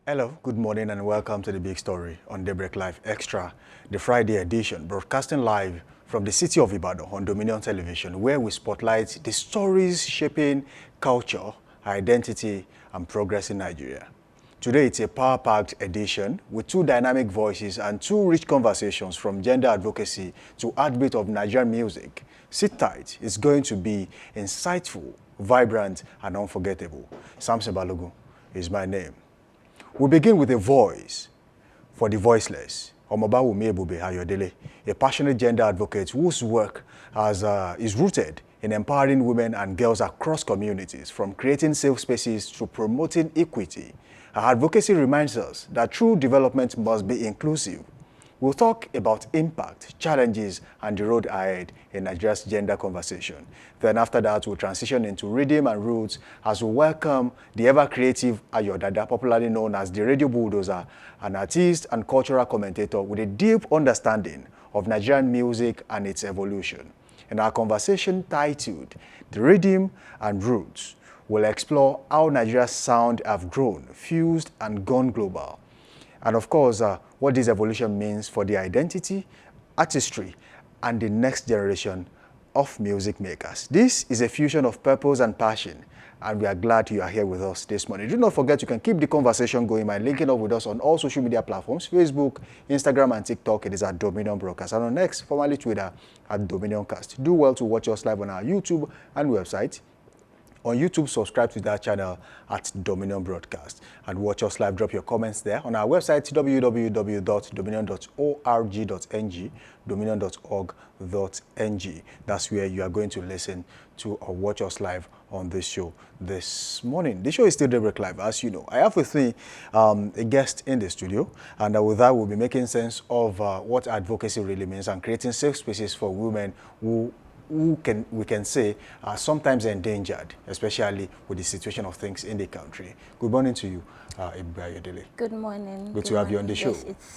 Hello, good morning and welcome to the big story on Daybreak Live Extra, the Friday edition, broadcasting live from the city of Ibadan on Dominion Television, where we spotlight the stories shaping culture, identity, and progress in Nigeria. Today, it's a power-packed edition with two dynamic voices and two rich conversations from gender advocacy to heartbeat of Nigerian music. Sit tight, it's going to be insightful, vibrant, and unforgettable. Samson Balogun is my name. We begin with a voice for the voiceless, Omobawunmi Ebube Ayodele, a passionate gender advocate whose work is rooted in empowering women and girls across communities, from creating safe spaces to promoting equity. Her advocacy reminds us that true development must be inclusive. We'll talk about impact, challenges, and the road ahead in Nigeria's gender conversation. Then after that, we'll transition into rhythm and roots as we welcome the ever-creative Ayo Dada, popularly known as the Radio Bulldozer, an artist and cultural commentator with a deep understanding of Nigerian music and its evolution. In our conversation titled The Rhythm and Roots, we'll explore how Nigeria's sound have grown, fused, and gone global. And of course, what this evolution means for the identity, artistry, and the next generation of music makers. This is a fusion of purpose and passion, and we are glad you are here with us this morning. Do not forget you can keep the conversation going by linking up with us on all social media platforms, Facebook, Instagram, and TikTok. It is at Dominion Broadcast, and on X, formerly Twitter, at Dominion Cast. Do well to watch us live on our YouTube and website. On YouTube, subscribe to that channel at Dominion Broadcast and watch us live. Drop your comments there. On our website, www.dominion.org.ng, dominion.org.ng. That's where you are going to listen to or watch us live on this show this morning. The show is still Daybreak Live, as you know. I have with me a guest in the studio, and with that, we'll be making sense of what advocacy really means and creating safe spaces for women who we can say are sometimes endangered, especially with the situation of things in the country. Good morning to you, Ebube Ayodele. Good morning. Good to have you on the show.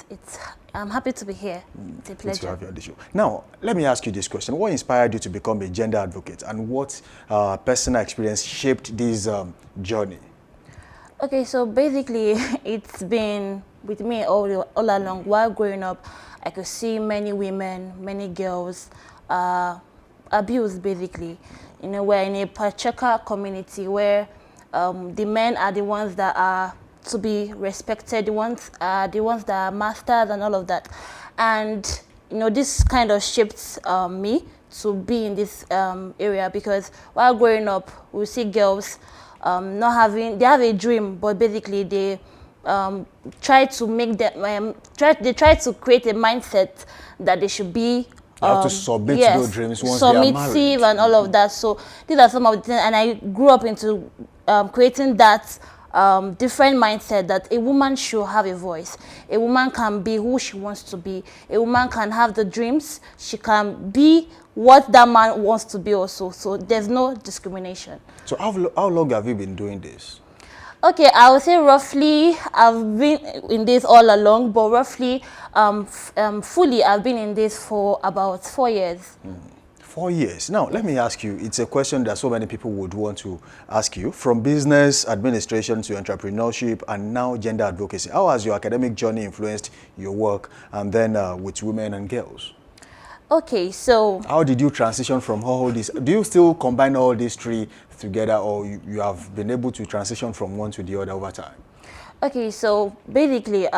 Yes, I'm happy to be here. It's a pleasure. Good to have you on the show. Now, let me ask you this question. What inspired you to become a gender advocate, and what personal experience shaped this journey? Okay, so basically, it's been with me all along. While growing up, I could see many women, many girls, abused, basically. You know, we're in a patriarchal community where the men are the ones that are to be respected, the ones that are masters and all of that. And, you know, this kind of shaped me to be in this area, because while growing up, we see girls they have a dream, but basically they try to make them, they try to create a mindset that they should be How to submit to those dreams once they are married. Submissive and all of that. So these are some of the things, and I grew up into creating that different mindset that a woman should have a voice. A woman can be who she wants to be. A woman can have the dreams. She can be what that man wants to be also. So there's no discrimination. So how long have you been doing this? Okay, I would say roughly, I've been in this all along, but roughly, fully, I've been in this for about 4 years. 4 years. Now, let me ask you, it's a question that so many people would want to ask you. From business, administration to entrepreneurship, and now gender advocacy, how has your academic journey influenced your work, and then with women and girls? Okay, so how did you transition from all this? Do you still combine all these three together, or you have been able to transition from one to the other over time? Okay, so basically,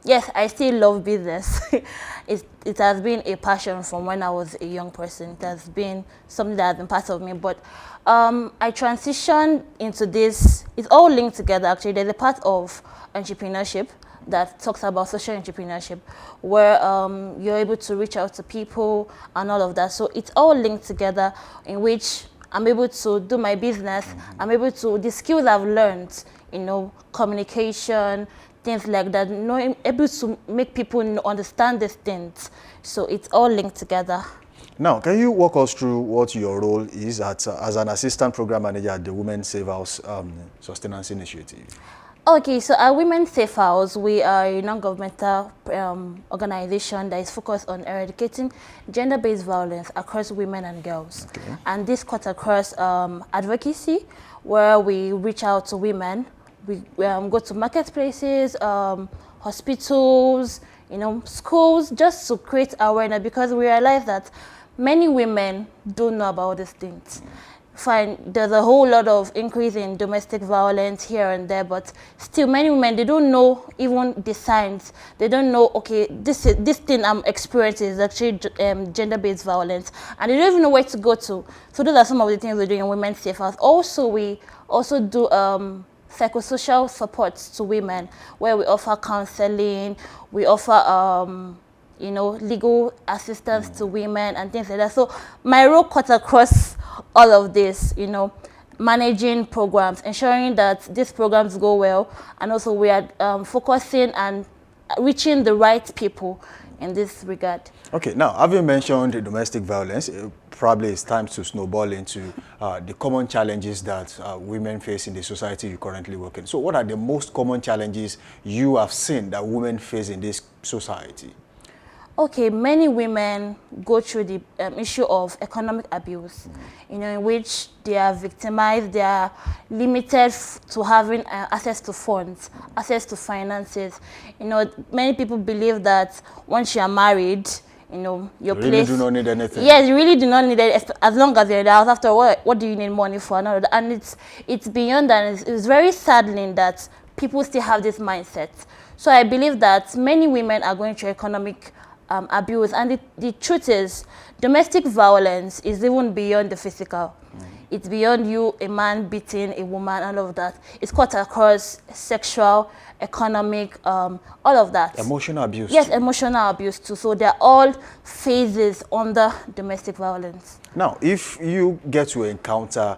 yes, I still love business. It has been a passion from when I was a young person. It has been something that has been part of me, but I transitioned into this. It's all linked together, actually. There's a part of entrepreneurship that talks about social entrepreneurship, where you're able to reach out to people and all of that. So it's all linked together, in which I'm able to do my business. I'm able to, the skills I've learned, you know, communication, things like that, able to make people understand these things. So it's all linked together. Now, can you walk us through what your role is as an assistant program manager at the Women's Safe House Sustenance Initiative? Okay, so at Women's Safe House, we are a non-governmental organization that is focused on eradicating gender-based violence across women and girls. Okay. And this cuts across advocacy, where we reach out to women We go to marketplaces, hospitals, schools, just to create awareness, because we realize that many women don't know about these things. Fine, there's a whole lot of increase in domestic violence here and there, but still many women, they don't know even the signs. They don't know, okay, this thing I'm experiencing is actually gender-based violence, and they don't even know where to go to. So those are some of the things we're doing in Women's Safe House. Also, we also do psychosocial support to women, where we offer counseling, we offer legal assistance to women and things like that. So my role cut across all of this, managing programs, ensuring that these programs go well, and also we are focusing and reaching the right people in this regard. Okay, now, having mentioned domestic violence, probably it's time to snowball into the common challenges that women face in the society you currently work in. So what are the most common challenges you have seen that women face in this society? Okay, many women go through the issue of economic abuse, in which they are victimized, they are limited to having access to funds, access to finances. Many people believe that once you are married, your you place... really do not need anything. Yes, you really do not need it, as long as you're in the house. After what do you need money for? And it's beyond that. It's very saddening that people still have this mindset. So I believe that many women are going through economic abuse, and the truth is, domestic violence is even beyond the physical. It's beyond you, a man beating a woman, all of that. It's cut across sexual, economic, all of that. Emotional abuse. Yes, too. emotional abuse too. So they're all phases under domestic violence. Now, if you get to encounter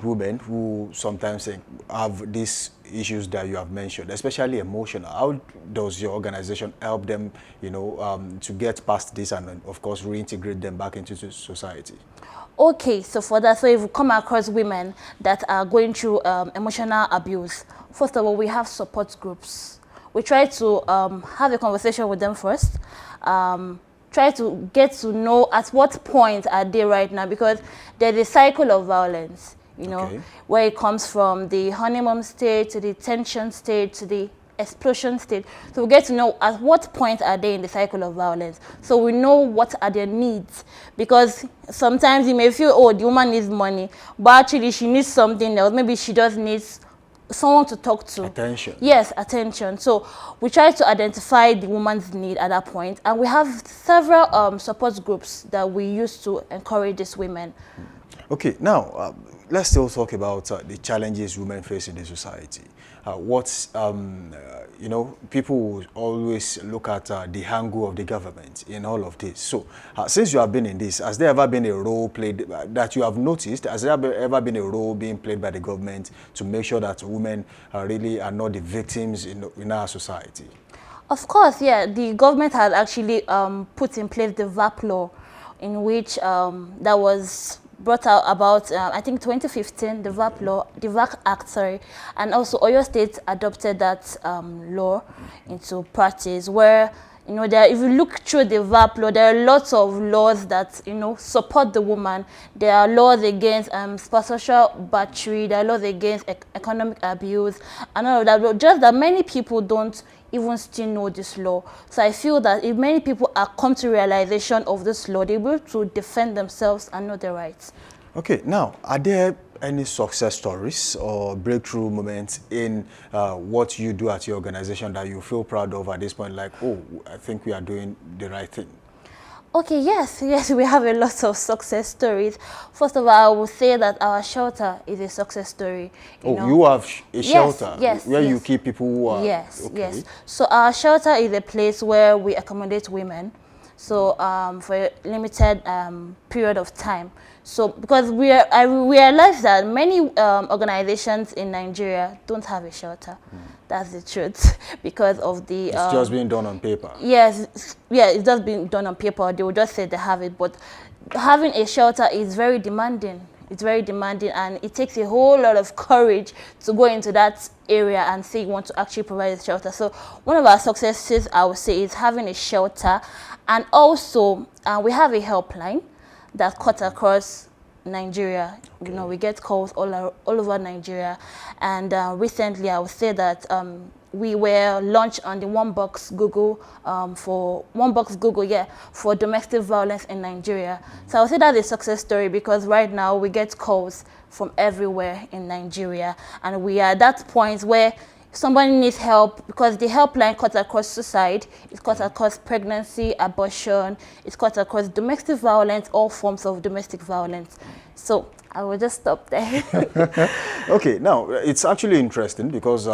women who sometimes have these issues that you have mentioned, especially emotional, how does your organization help them, to get past this and, of course, reintegrate them back into society? Okay, so for that, so if we come across women that are going through emotional abuse, first of all, we have support groups. We try to have a conversation with them first, try to get to know at what point are they right now, because there's a cycle of violence, Okay. where it comes from the honeymoon stage to the tension stage to the explosion stage. So we get to know at what point are they in the cycle of violence. So we know what are their needs, because sometimes you may feel, oh, the woman needs money, but actually she needs something else. Maybe she just needs someone to talk to. Attention. Yes, attention. So we try to identify the woman's need at that point, and we have several support groups that we use to encourage these women. Okay, now let's still talk about the challenges women face in the society. People will always look at the angle of the government in all of this. So, since you have been in this, has there ever been a role played that you have noticed? Has there ever been a role being played by the government to make sure that women really are not the victims in our society? Of course, yeah. The government had actually put in place the VAP law, in which that was brought out about, I think 2015, the VAP law, the VAC Act, sorry, and also Oyo State adopted that law into practice, where, if you look through the VAP law, there are lots of laws that, support the woman. There are laws against spiritual battery, there are laws against economic abuse, and all of that, but just that many people don't even still know this law. So I feel that if many people are come to realization of this law, they'll be able to defend themselves and know their rights. Okay, now, are there any success stories or breakthrough moments in what you do at your organization that you feel proud of at this point, like, oh, I think we are doing the right thing? Okay, yes, we have a lot of success stories. First of all, I would say that our shelter is a success story. You have a shelter where you keep people who are... Yes, yes. So our shelter is a place where we accommodate women, so for a limited period of time. So because I realize that many organizations in Nigeria don't have a shelter. That's the truth, because of the... It's just being done on paper. Yes, yeah, it's just being done on paper. They will just say they have it, but having a shelter is very demanding. It's very demanding, and it takes a whole lot of courage to go into that area and say you want to actually provide a shelter. So one of our successes, I would say, is having a shelter, and also we have a helpline that cuts across Nigeria. Okay. You know, we get calls all over Nigeria, and recently I would say that we were launched on the One Box Google for domestic violence in Nigeria. So I would say that's a success story, because right now we get calls from everywhere in Nigeria, and we are at that point where somebody needs help, because the helpline cuts across suicide, it cuts across pregnancy, abortion, it cuts across domestic violence, all forms of domestic violence. So I will just stop there. Okay, now it's actually interesting because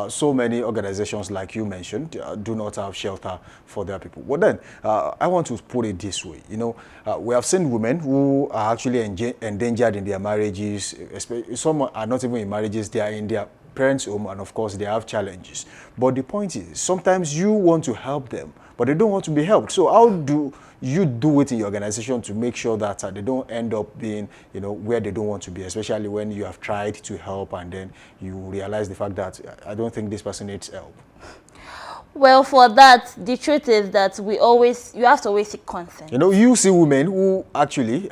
so many organizations, like you mentioned, do not have shelter for their people. But then I want to put it this way. You know, we have seen women who are actually endangered in their marriages. Some are not even in marriages; they are in their parents' home, and of course they have challenges. But the point is, sometimes you want to help them, but they don't want to be helped. So how do you do it in your organization to make sure that they don't end up being, you know, where they don't want to be, especially when you have tried to help and then you realize the fact that I don't think this person needs help? Well, for that, the truth is that you have to always seek consent. You know, you see women who actually,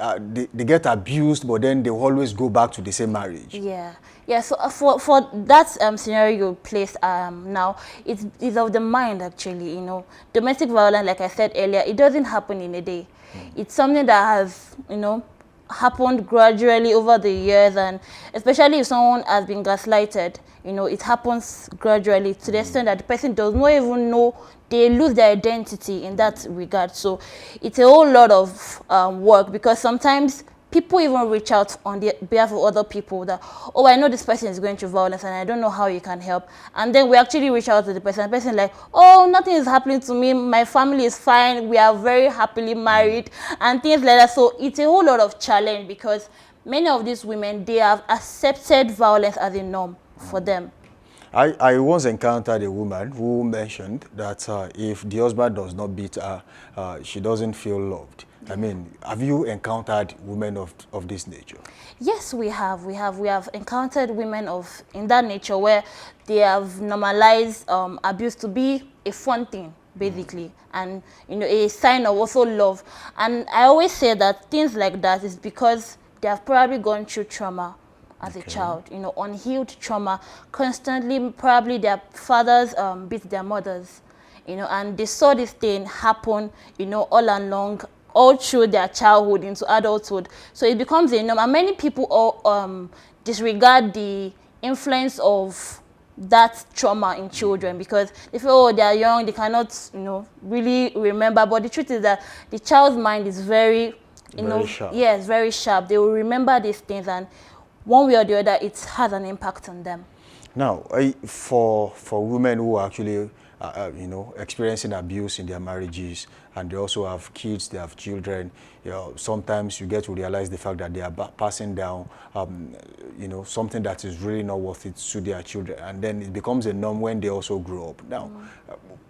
they get abused, but then they always go back to the same marriage. Yeah. Yeah, so for that scenario you placed now, it's of the mind, actually. You know, domestic violence, like I said earlier, it doesn't happen in a day. It's something that has, you know, happened gradually over the years, and especially if someone has been gaslighted, you know, it happens gradually to the extent that the person does not even know, they lose their identity in that regard. So it's a whole lot of work, because sometimes people even reach out on the behalf of other people that, oh, I know this person is going through violence and I don't know how you can help. And then we actually reach out to the person like, oh, nothing is happening to me, my family is fine, we are very happily married, and things like that. So it's a whole lot of challenge, because many of these women, they have accepted violence as a norm for them. I once encountered a woman who mentioned that if the husband does not beat her, she doesn't feel loved. I mean, have you encountered women of this nature? Yes, we have. We have encountered women in that nature, where they have normalized abuse to be a fun thing, basically, and, you know, a sign of also love. And I always say that things like that is because they have probably gone through trauma as a child, you know, unhealed trauma. Constantly, probably their fathers beat their mothers, you know, and they saw this thing happen, you know, all along, all through their childhood into adulthood. So it becomes a norm, and many people all disregard the influence of that trauma in children, because they feel, oh, they are young, they cannot, you know, really remember. But the truth is that the child's mind is very, very sharp. Yes, very sharp. They will remember these things, and one way or the other, it has an impact on them. Now, for women who are actually you know, experiencing abuse in their marriages, and they also have kids, they have children, you know, sometimes you get to realize the fact that they are passing down, you know, something that is really not worth it to their children, and then it becomes a norm when they also grow up. Now,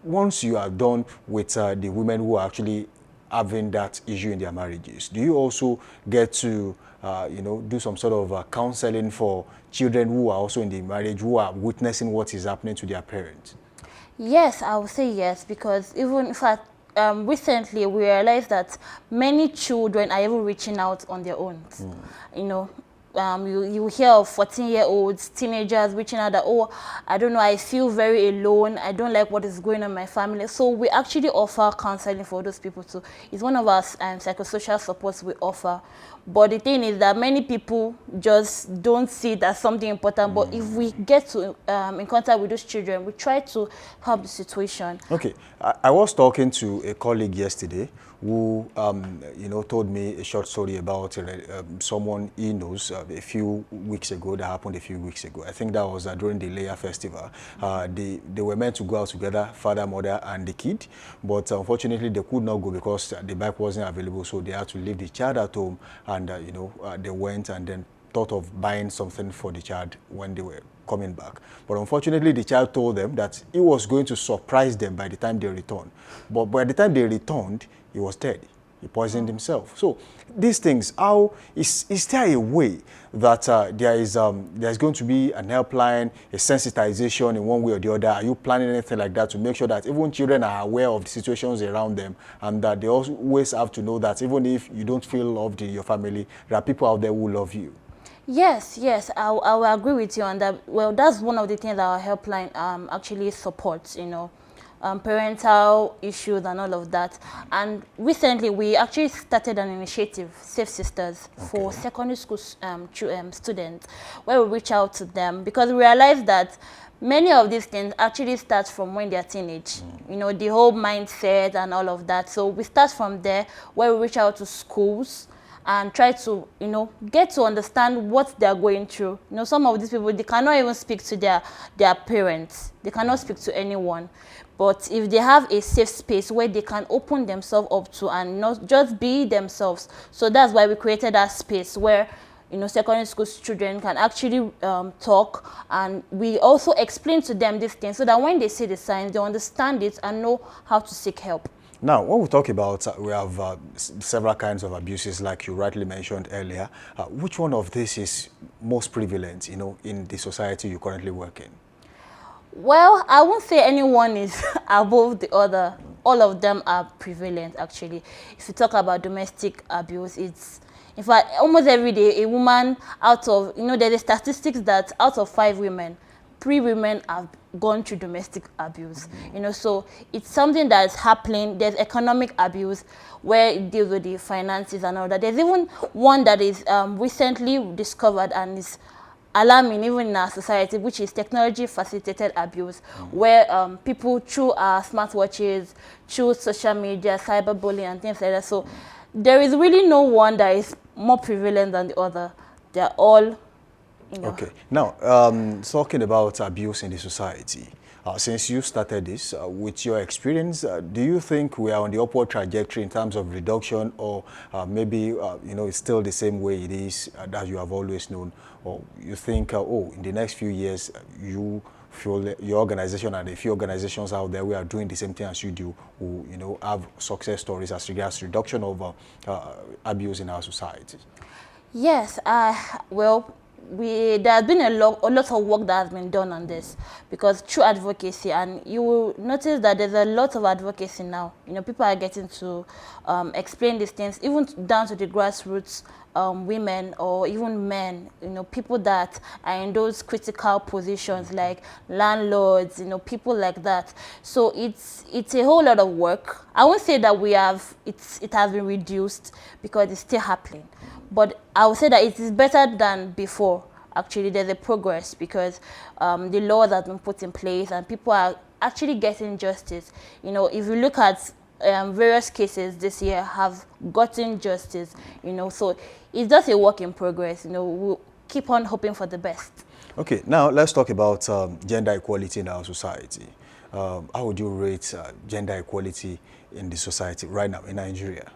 once you are done with the women who are actually having that issue in their marriages, do you also get to you know, do some sort of counseling for children who are also in the marriage, who are witnessing what is happening to their parents? Yes, I would say yes, because even, in fact, recently we realized that many children are even reaching out on their own. You know, you hear of 14-year-olds, teenagers reaching out that, oh, I don't know, I feel very alone, I don't like what is going on in my family. So we actually offer counseling for those people too. It's one of our psychosocial supports we offer. But the thing is that many people just don't see it as something important. But if we get to in contact with those children, we try to help the situation. Okay, I was talking to a colleague yesterday who, you know, told me a short story about someone he knows a few weeks ago, that happened a few weeks ago. I think that was during the Leia festival. They were meant to go out together, father, mother, and the kid, but unfortunately they could not go because the bike wasn't available, so they had to leave the child at home, and you know, they went and then thought of buying something for the child when they were coming back. But unfortunately, the child told them that he was going to surprise them by the time they returned. But by the time they returned, he was dead. he poisoned himself. So these things, how is there a way that there's going to be an helpline, a sensitization in one way or the other? Are you planning anything like that to make sure that even children are aware of the situations around them, and that they always have to know that even if you don't feel loved in your family, there are people out there who love you? Yes, yes, I will agree with you on that. Well, that's one of the things that our helpline actually supports, you know, parental issues and all of that. And recently, we actually started an initiative, Safe Sisters, for secondary school students, where we reach out to them because we realize that many of these things actually start from when they're teenage, you know, the whole mindset and all of that. So we start from there, where we reach out to schools and try to, you know, get to understand what they're going through. You know, some of these people, they cannot even speak to their parents. They cannot speak to anyone. But if they have a safe space where they can open themselves up to and not just be themselves. So that's why we created that space where, you know, secondary school children can actually talk, and we also explain to them these things so that when they see the signs, they understand it and know how to seek help. Now, when we talk about, we have several kinds of abuses, like you rightly mentioned earlier. Which one of this is most prevalent, you know, in the society you currently work in? Well, I won't say anyone is above the other. All of them are prevalent, actually. If you talk about domestic abuse, it's, in fact, almost every day, a woman out of, you know, there's a statistics that out of 5 women, 3 women have gone through domestic abuse, you know, so it's something that is happening. There's economic abuse where it deals with the finances and all that. There's even one that is recently discovered and is alarming even in our society, which is technology facilitated abuse, where people through our smartwatches, through social media, cyberbullying and things like that. So there is really no one that is more prevalent than the other. They're all, you know. Okay. Now, talking about abuse in the society, since you started this, with your experience, do you think we are on the upward trajectory in terms of reduction, or maybe, you know, it's still the same way it is that you have always known? Or you think, oh, in the next few years, you feel your organization and a few organizations out there who are doing the same thing as you do, who, you know, have success stories as regards reduction of abuse in our society? Yes, well, there has been a lot of work that has been done on this, because through advocacy, and you will notice that there's a lot of advocacy now. You know, people are getting to explain these things, even down to the grassroots, women or even men, you know, people that are in those critical positions like landlords, you know, people like that. So it's a whole lot of work. I won't say that it has been reduced, because it's still happening. But I would say that it is better than before. Actually, there's a progress, because the laws have been put in place and people are actually getting justice. You know, if you look at various cases this year have gotten justice, you know, so it's just a work in progress. You know, we'll keep on hoping for the best. Okay, now let's talk about gender equality in our society. How would you rate gender equality in the society right now in Nigeria?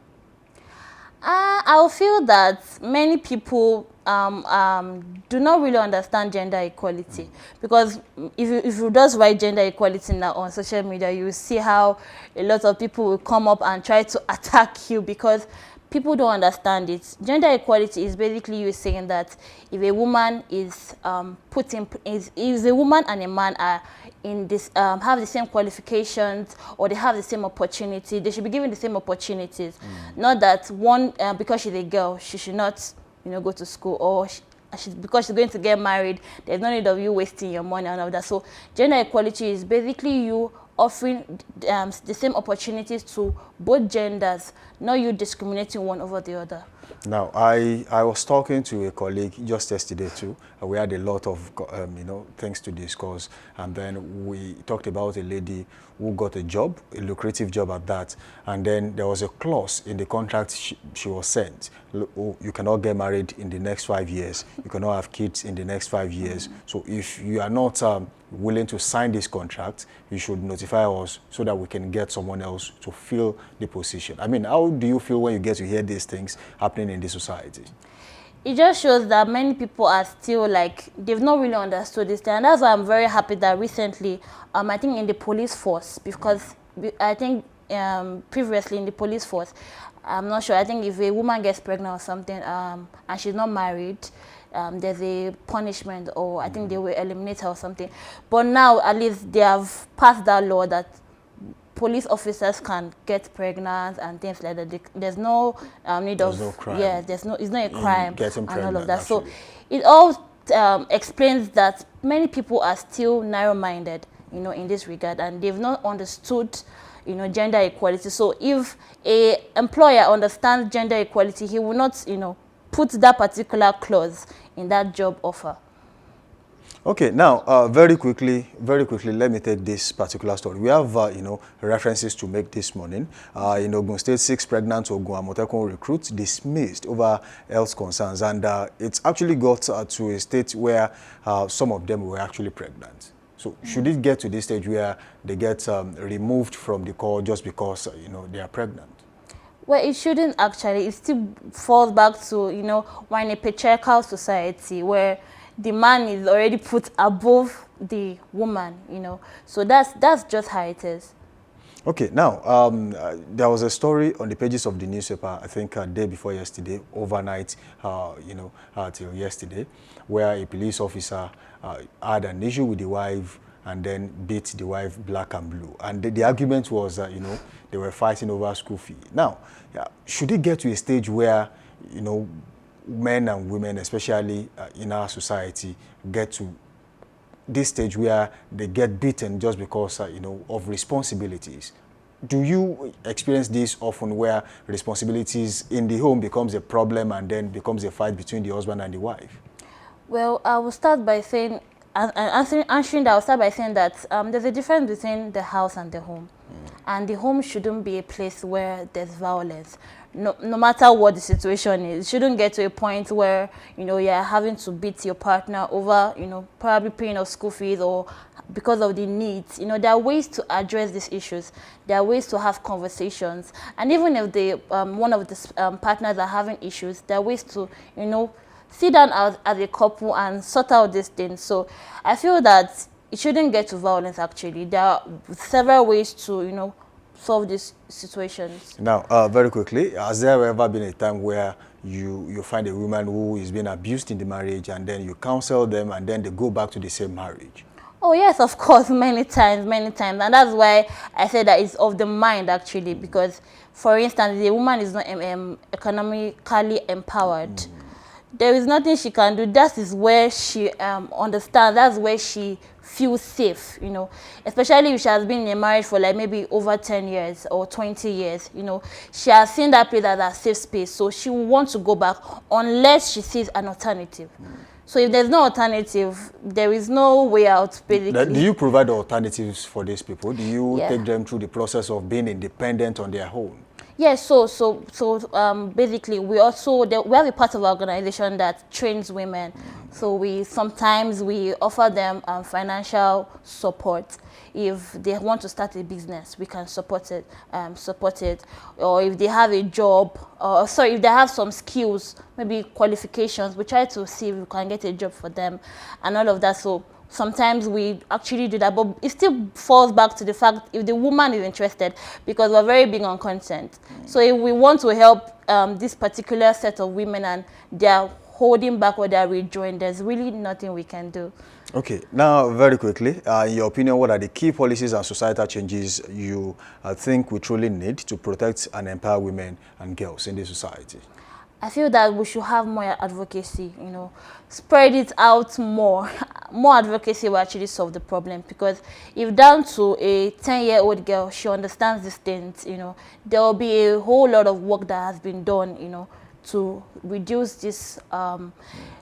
I feel that many people do not really understand gender equality, because if you just write gender equality now on social media, you will see how a lot of people will come up and try to attack you because people don't understand it. Gender equality is basically you saying that if a woman is if a woman and a man are in this have the same qualifications, or they have the same opportunity, they should be given the same opportunities. Not that one because she's a girl, she should not, you know, go to school, or because she's going to get married, there's no need of you wasting your money and all that. So gender equality is basically you offering the same opportunities to both genders, not you discriminating one over the other. Now, I was talking to a colleague just yesterday too. We had a lot of you know, things to discuss, and then we talked about a lady who got a job, a lucrative job at that, and then there was a clause in the contract she was sent. Oh, you cannot get married in the next 5 years. You cannot have kids in the next 5 years. So if you are not willing to sign this contract, you should notify us so that we can get someone else to fill the position. I mean, how do you feel when you get to hear these things happening in the society? It just shows that many people are still like, they've not really understood this thing. And that's why I'm very happy that recently, I think in the police force, because I think previously in the police force. I'm not sure. I think if a woman gets pregnant or something, and she's not married, there's a punishment, or I think they will eliminate her or something. But now, at least they have passed that law that police officers can get pregnant and things like that. There's no need of no crime. Yeah. It's not a crime getting and pregnant, all of that. actually. So it all explains that many people are still narrow-minded, in this regard, and they've not understood, gender equality. So if a employer understands gender equality, he will not, put that particular clause in that job offer. Okay, now very quickly, let me take this particular story. We have, references to make this morning. In Ogun State, 6 pregnant Ogun Amotekun recruits dismissed over health concerns, and it's actually got to a state where some of them were actually pregnant. So should it get to this stage where they get removed from the call just because, they are pregnant? Well, it shouldn't actually. It still falls back to, we're in a patriarchal society where the man is already put above the woman, So that's just how it is. Okay, now, there was a story on the pages of the newspaper, I think day before yesterday, overnight, till yesterday, where a police officer had an issue with the wife and then beat the wife black and blue. And the argument was that, they were fighting over school fee. Now, should it get to a stage where, men and women, especially in our society, get to this stage where they get beaten just because, of responsibilities? Do you experience this often, where responsibilities in the home becomes a problem and then becomes a fight between the husband and the wife? Well, I will start by saying, answering that, I'll start by saying that there's a difference between the house and the home. And the home shouldn't be a place where there's violence. No matter what the situation is, it shouldn't get to a point where, you're having to beat your partner over, probably paying of school fees or because of the needs. There are ways to address these issues. There are ways to have conversations. And even if one of the partners are having issues, there are ways to, sit down as a couple and sort out these things. So I feel that it shouldn't get to violence, actually. There are several ways to, solve these situations. Now, very quickly, has there ever been a time where you find a woman who is being abused in the marriage and then you counsel them and then they go back to the same marriage? Oh, yes, of course, many times. And that's why I said that it's of the mind, actually, because, for instance, the woman is not economically empowered. There is nothing she can do. That is where she understands. That's where she feels safe, especially if she has been in a marriage for like maybe over 10 years or 20 years, she has seen that place as a safe space. So she will want to go back unless she sees an alternative. So if there's no alternative, there is no way out, basically. Do you provide alternatives for these people? Do you take them through the process of being independent on their own? Yes, so basically we have a part of our organization that trains women. So sometimes we offer them financial support. If they want to start a business, we can support it. Or if they have a job, if they have some skills, maybe qualifications, we try to see if we can get a job for them and all of that. So sometimes we actually do that, but it still falls back to the fact if the woman is interested, because we're very big on consent. So if we want to help this particular set of women and they're holding back or they're withdrawing, there's really nothing we can do. Okay, now very quickly, in your opinion, what are the key policies and societal changes you think we truly need to protect and empower women and girls in this society? I feel that we should have more advocacy, spread it out more. More advocacy will actually solve the problem, because if down to a 10-year-old girl, she understands these things, there will be a whole lot of work that has been done, to reduce this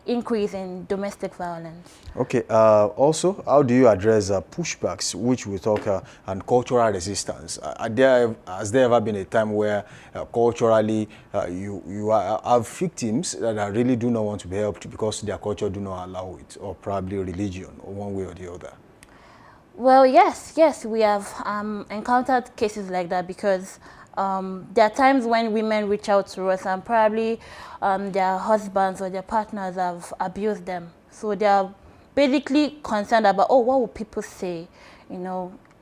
increase in domestic violence. Okay. Also, how do you address pushbacks, which we talk, and cultural resistance? Has there ever been a time where culturally you have victims that really do not want to be helped because their culture do not allow it, or probably religion, or one way or the other? Well, yes, we have encountered cases like that, because there are times when women reach out to us and probably their husbands or their partners have abused them. So they are basically concerned about, what will people say,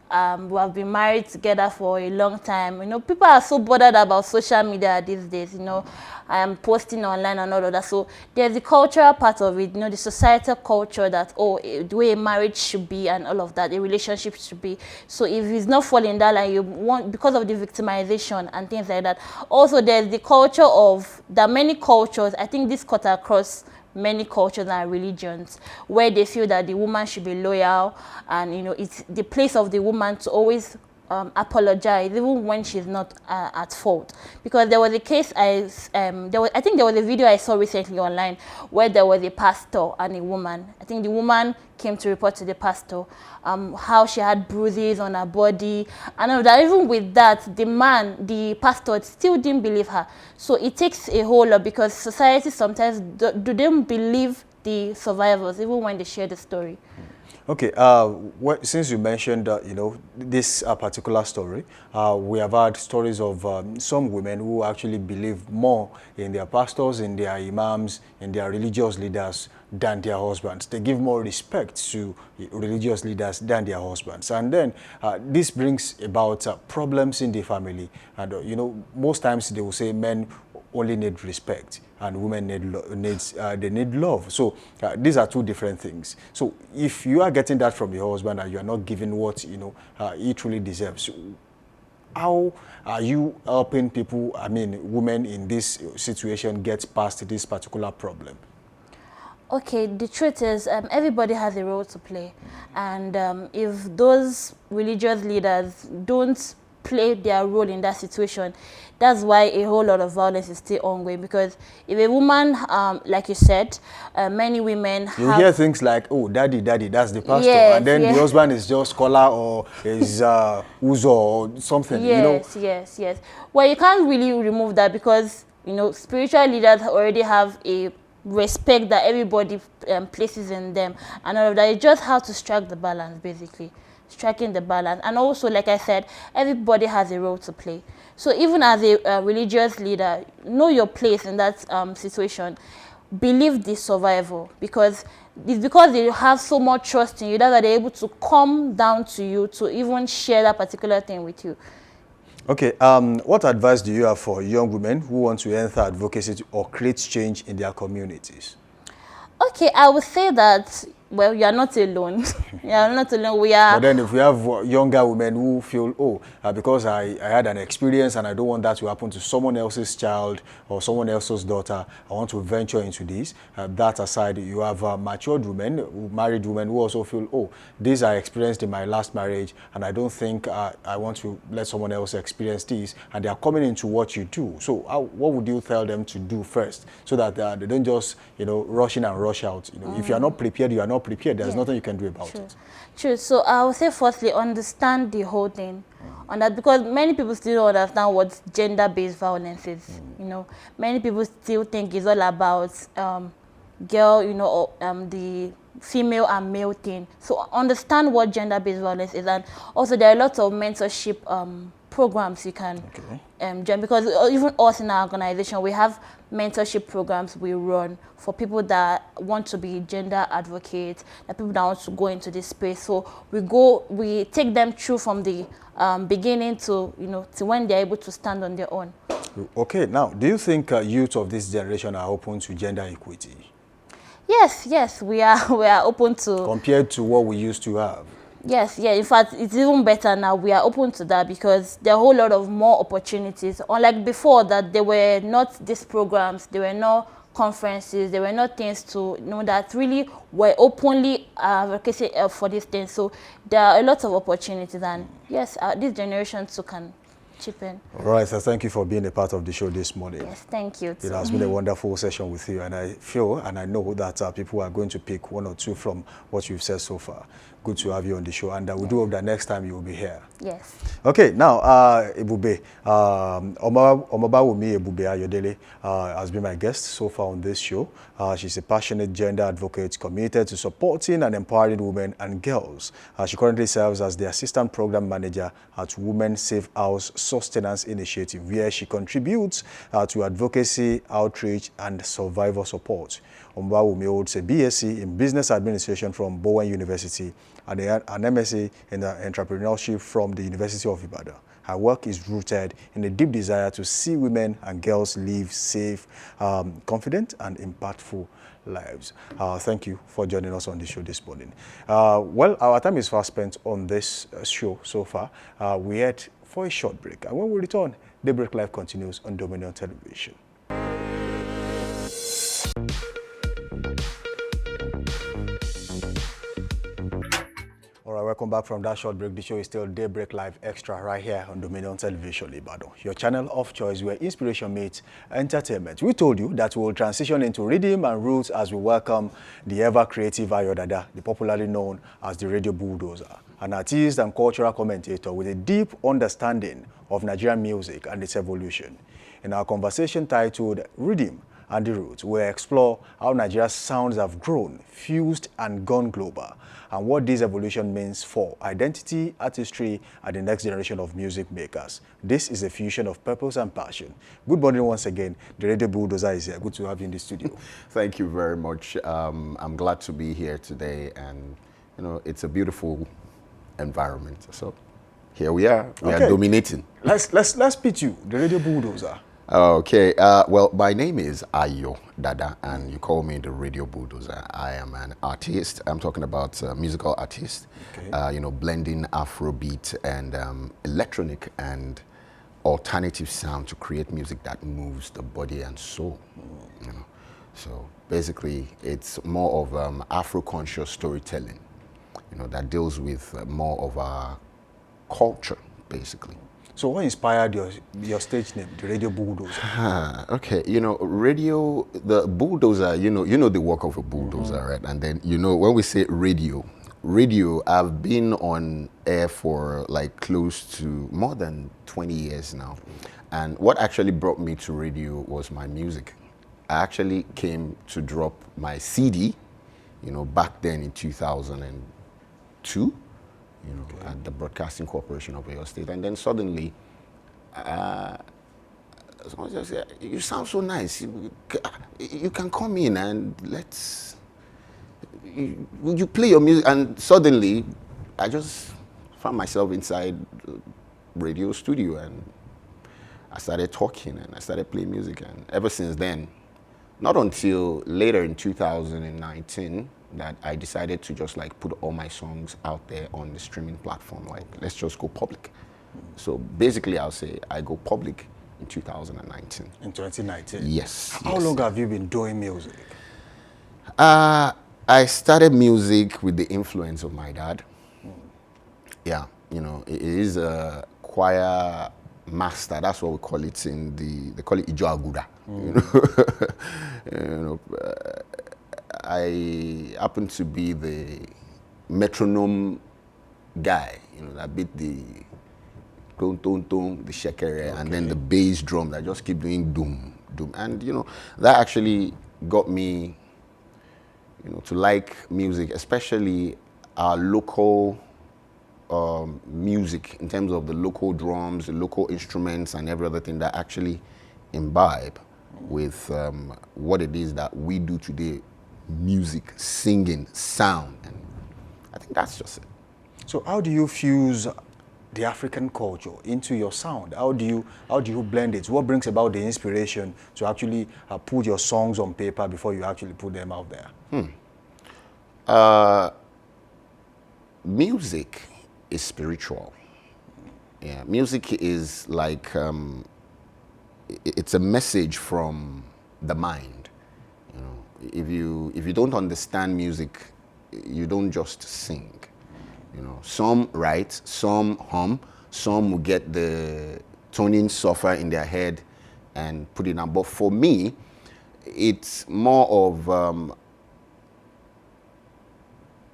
who have been married together for a long time. You know, people are so bothered about social media these days, you know, posting online and all of that. So there's the cultural part of it, you know, the societal culture that, oh, the way a marriage should be and all of that, a relationship should be. So if it's not falling that line, you want, because of the victimization and things like that. Also, there's the culture of, there are many cultures, I think this cut across many cultures and religions, where they feel that the woman should be loyal, and you know, it's the place of the woman to always apologize even when she's not at fault. Because there was a case I think there was a video I saw recently online where there was a pastor and a woman. I think the woman came to report to the pastor how she had bruises on her body, and all that. Even with that, the pastor still didn't believe her. So it takes a whole lot, because society sometimes do don't believe the survivors even when they share the story. Okay, since you mentioned, you know, this particular story, we have had stories of some women who actually believe more in their pastors, in their imams, in their religious leaders than their husbands. They give more respect to religious leaders than their husbands. And then this brings about problems in the family. And, you know, most times they will say men only need respect and women need love. So these are two different things. So if you are getting that from your husband and you are not giving what, you know, he truly deserves, how are you helping people, I mean women in this situation, get past this particular problem? Okay, the truth is everybody has a role to play, and if those religious leaders don't play their role in that situation, that's why a whole lot of violence is still ongoing. Because if a woman, like you said, many women you hear things like, oh, daddy, that's the pastor, yes, and then yes. the husband is just scholar or is uzo or something. Yes, you know? yes. Well, you can't really remove that, because you know, spiritual leaders already have a respect that everybody places in them, and all of that. You just have to strike the balance, basically. Striking the balance. And also, like I said, everybody has a role to play. So even as a religious leader, know your place in that situation. Believe the survival, because it's because they have so much trust in you that they're able to come down to you to even share that particular thing with you. Okay, what advice do you have for young women who want to enter advocacy or create change in their communities? Okay, I would say that, well, you are not alone. You are not alone. We are. But then if we have younger women who feel, oh, because I had an experience and I don't want that to happen to someone else's child or someone else's daughter, I want to venture into this. That aside, you have matured women, married women who also feel, oh, this I experienced in my last marriage and I don't think I want to let someone else experience this. And they are coming into what you do. So what would you tell them to do first so that they don't just, you know, rush in and rush out? You know, if you are not prepared, you are not prepared. There's nothing you can do about it. True. So I would say, firstly, understand the whole thing on that, because many people still don't understand what gender-based violence is. You know, many people still think it's all about girl, you know, or, the female and male thing. So understand what gender-based violence is, and also there are lots of mentorship programs you can join, because even us in our organization, we have mentorship programs we run for people that want to be gender advocates, that people that want to go into this space. So we take them through from the beginning to, you know, to when they're able to stand on their own. Okay, now, do you think youth of this generation are open to gender equity? Yes, we are open to. Compared to what we used to have? Yes, in fact, it's even better now. We are open to that, because there are a whole lot of more opportunities. Unlike before, that there were not these programs, there were no conferences, there were no things to, you know, that really were openly advocacy for these things. So there are a lot of opportunities, and yes, this generation too can chip in. All right, so thank you for being a part of the show this morning. Yes, thank you. It has been a wonderful session with you, and I feel and I know that people are going to pick one or two from what you've said so far. Good to have you on the show, and we do hope that next time you will be here. Yes. Okay, now, Ebube, Omobawunmi Ebube Ayodele has been my guest so far on this show. She's a passionate gender advocate committed to supporting and empowering women and girls. She currently serves as the Assistant Program Manager at Women Safe House Sustenance Initiative, where she contributes to advocacy, outreach, and survivor support. Omobawunmi holds a BSc in Business Administration from Bowen University and an MSc in entrepreneurship from the University of Ibadan. Her work is rooted in a deep desire to see women and girls live safe, confident, and impactful lives. Thank you for joining us on the show this morning. Well, our time is fast spent on this show so far. We head for a short break, and when we return, Daybreak Live continues on Dominion Television. All right, welcome back from that short break. The show is still Daybreak Live Extra right here on Dominion Television Ibadan, your channel of choice where inspiration meets entertainment. We told you that we'll transition into rhythm and roots as we welcome the ever-creative Ayo Dada, the popularly known as the Radio Bulldozer, an artist and cultural commentator with a deep understanding of Nigerian music and its evolution. In our conversation titled Rhythm and the Roots, we'll explore how Nigeria's sounds have grown, fused, and gone global, and what this evolution means for identity, artistry, and the next generation of music makers. This is a fusion of purpose and passion. Good morning once again. The Radio Bulldozer is here. Good to have you in the studio. Thank you very much. I'm glad to be here today, and you know, it's a beautiful environment. So here we are. We are dominating. Let's pitch you, the Radio Bulldozer. Okay, well, my name is Ayo Dada, and you call me the Radio Bulldozer. I am an artist. I'm talking about musical artist, you know, blending Afrobeat and electronic and alternative sound to create music that moves the body and soul. You know? So basically, it's more of Afro-conscious storytelling, you know, that deals with more of our culture, basically. So what inspired your stage name, the Radio Bulldozer? Okay, you know, the bulldozer, you know the work of a bulldozer, right? And then, you know, when we say radio, I've been on air for like close to more than 20 years now. And what actually brought me to radio was my music. I actually came to drop my CD, you know, back then in 2002. You know, at the Broadcasting Corporation of Ayo State, and then suddenly, someone just said, "You sound so nice. You can come in and would you play your music?" And suddenly, I just found myself inside the radio studio, and I started talking, and I started playing music, and ever since then, not until later in 2019. That I decided to just like put all my songs out there on the streaming platform. Like, let's just go public. So basically, I'll say I go public in 2019. In 2019? Yes. How long have you been doing music? I started music with the influence of my dad. Yeah, you know, it is a choir master. That's what we call it they call it Ijo Aguda. You know, I happen to be the metronome guy, you know, that beat the tone, the shekere, and then the bass drum that just keep doing doom. And, you know, that actually got me, you know, to like music, especially our local music in terms of the local drums, the local instruments, and every other thing that actually imbibe with what it is that we do today. Music, singing, sound, and I think that's just it. So how do you fuse the African culture into your sound? How do you blend it? What brings about the inspiration to actually put your songs on paper before you actually put them out there? Music is spiritual. Yeah, music is like it's a message from the mind. You know, if you don't understand music, you don't just sing. You know, some write, some hum, some will get the toning software in their head and put it on. But for me, it's more of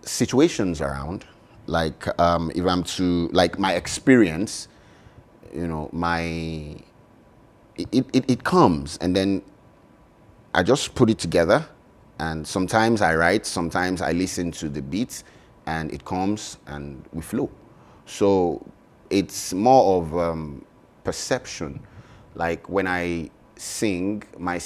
situations around. Like if I'm to, like my experience, you know, it comes and then I just put it together, and sometimes I write, sometimes I listen to the beats, and it comes and we flow. So it's more of perception. Like when I sing, my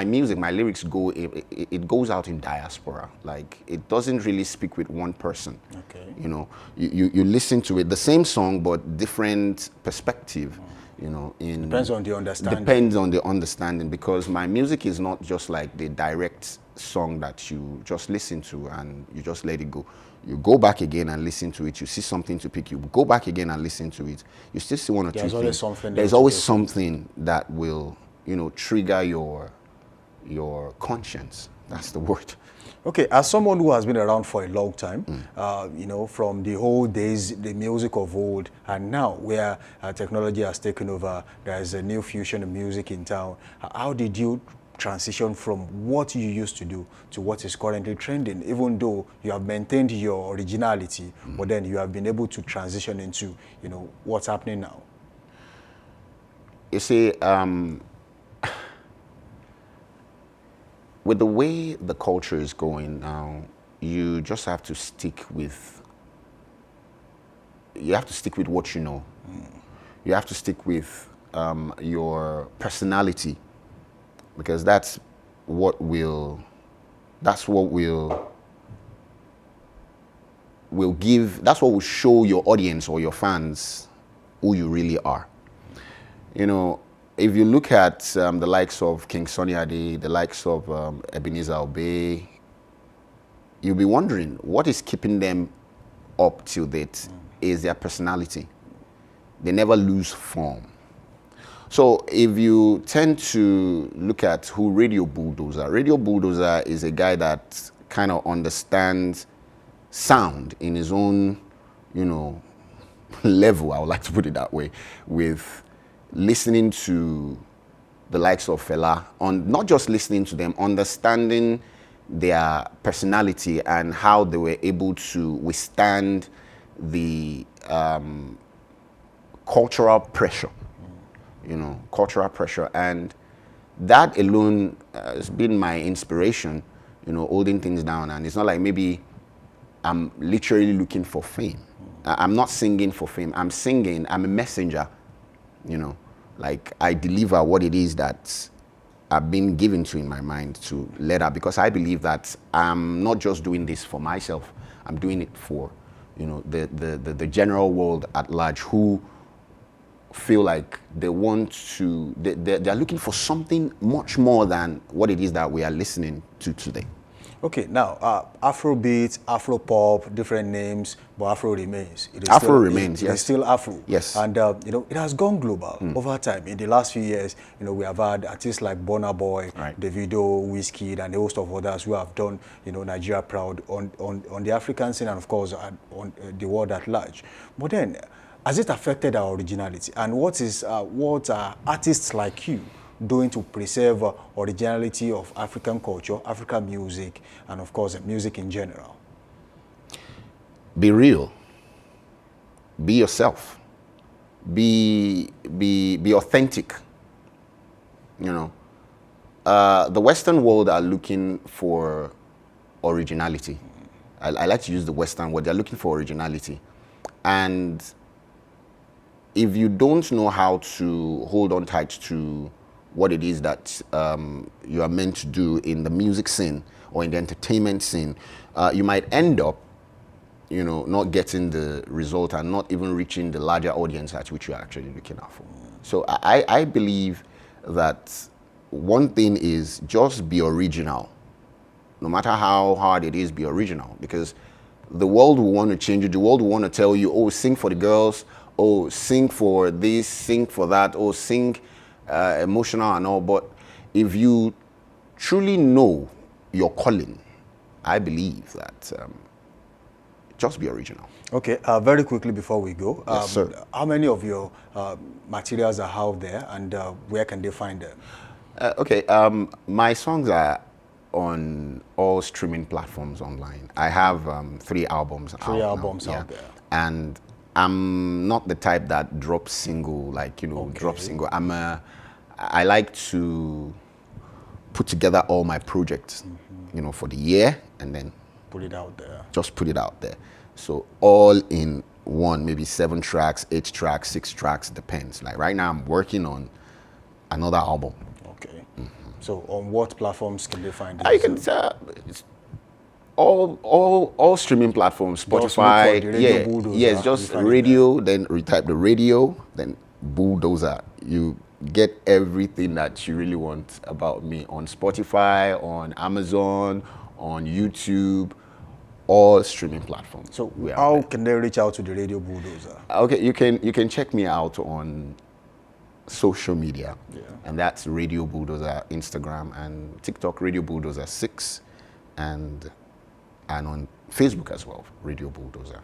music, my lyrics go, it goes out in diaspora. Like, it doesn't really speak with one person. Okay. You know, you listen to it, the same song, but different perspective. You know, Depends on the understanding. Depends on the understanding, because my music is not just like the direct song that you just listen to and you just let it go. You go back again and listen to it. You see something to pick. You go back again and listen to it. You still see one or two things. Always something. There's always something that will, you know, trigger your conscience. That's the word. Okay, as someone who has been around for a long time, you know, from the old days, the music of old, and now where technology has taken over, there is a new fusion of music in town. How did you transition from what you used to do to what is currently trending, even though you have maintained your originality, but then you have been able to transition into, you know, what's happening now? You see, with the way the culture is going now, you just have to stick with, what you know. You have to stick with your personality, because that's what will show your audience or your fans who you really are. You know, if you look at the likes of King Sunny Ade, the likes of Ebenezer Obey, you'll be wondering what is keeping them up till date is their personality. They never lose form. So if you tend to look at who Radio Bulldozer is a guy that kind of understands sound in his own, you know, level, I would like to put it that way, with listening to the likes of Fela, on not just listening to them, understanding their personality and how they were able to withstand the cultural pressure, and that alone has been my inspiration, you know, holding things down. And it's not like maybe I'm literally looking for fame. I'm not singing for fame. I'm a messenger, you know, like I deliver what it is that I've been given to in my mind to let out, because I believe that I'm not just doing this for myself. I'm doing it for, you know, the general world at large, who feel like they want to, they're looking for something much more than what it is that we are listening to today. Okay, now Afrobeat, Afropop, different names, but Afro remains. Afro remains, yes. It's still Afro. Yes. And you know, it has gone global over time. In the last few years, you know, we have had artists like Burna Boy, right, Davido, Wizkid, and a host of others who have done, you know, Nigeria proud on the African scene and of course on the world at large. But then, has it affected our originality? And what are artists like you doing to preserve originality of African culture, African music, and of course music in general? Be real. Be yourself. Be authentic. You know, the Western world are looking for originality. I like to use the Western word. They're looking for originality, and if you don't know how to hold on tight to what it is that you are meant to do in the music scene or in the entertainment scene, you might end up, you know, not getting the result and not even reaching the larger audience at which you're actually looking out for. So I believe that one thing is just be original. No matter how hard it is, be original, because the world will want to change you. The world will want to tell you, oh, sing for the girls, oh, sing for this, sing for that, oh, sing emotional and all. But if you truly know your calling, I believe that just be original. Okay, very quickly before we go, yes, sir. How many of your materials are out there, and where can they find them? Okay, my songs are on all streaming platforms online. I have 3 albums out. 3 albums out there. And I'm not the type that drops single, like, you know, okay, drop single. I like to put together all my projects, you know, for the year, and then put it out there. Just put it out there. So all in one, maybe 7 tracks, 8 tracks, 6 tracks, depends. Like right now I'm working on another album. So on what platforms can they find I this? can it's all streaming platforms, Just look for Spotify. the Radio Bulldozer, Yes, just you find it radio. Then you type the radio, then Bulldozer. You get everything that you really want about me on Spotify, on Amazon, on YouTube, all streaming platforms. So We are how there. can they reach out to the Radio Bulldozer? Okay, you can check me out on social media, and that's Radio Bulldozer, Instagram and TikTok, Radio Bulldozer 6, and on Facebook as well, Radio Bulldozer.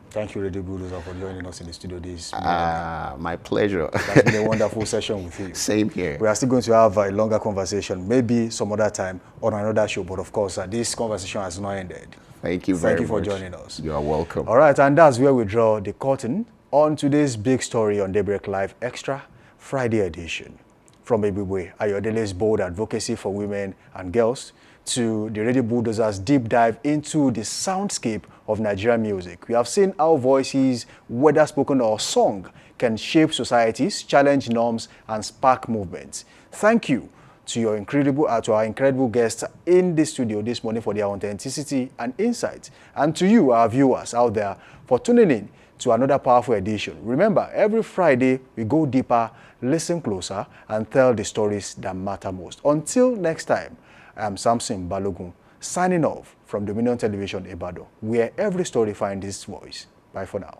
Thank you, Radio Bulldozer, for joining us in the studio this morning. My pleasure. It's been a wonderful session with you. Same here. We are still going to have a longer conversation, maybe some other time on another show, but of course, this conversation has not ended. Thank you very much. Thank you for joining us. You are welcome. All right, and that's where we draw the curtain on today's big story on Daybreak Live Extra Friday edition. From Ebube Ayodele's bold advocacy for women and girls to the Radio Bulldozer's deep dive into the soundscape of Nigerian music. We have seen how voices, whether spoken or sung, can shape societies, challenge norms, and spark movements. Thank you to our incredible guests in the studio this morning for their authenticity and insight, and to you, our viewers out there, for tuning in to another powerful edition. Remember, every Friday we go deeper, listen closer, and tell the stories that matter most. Until next time, I am Samson Balogun, signing off from Dominion Television Ibadan, where every story finds its voice. Bye for now.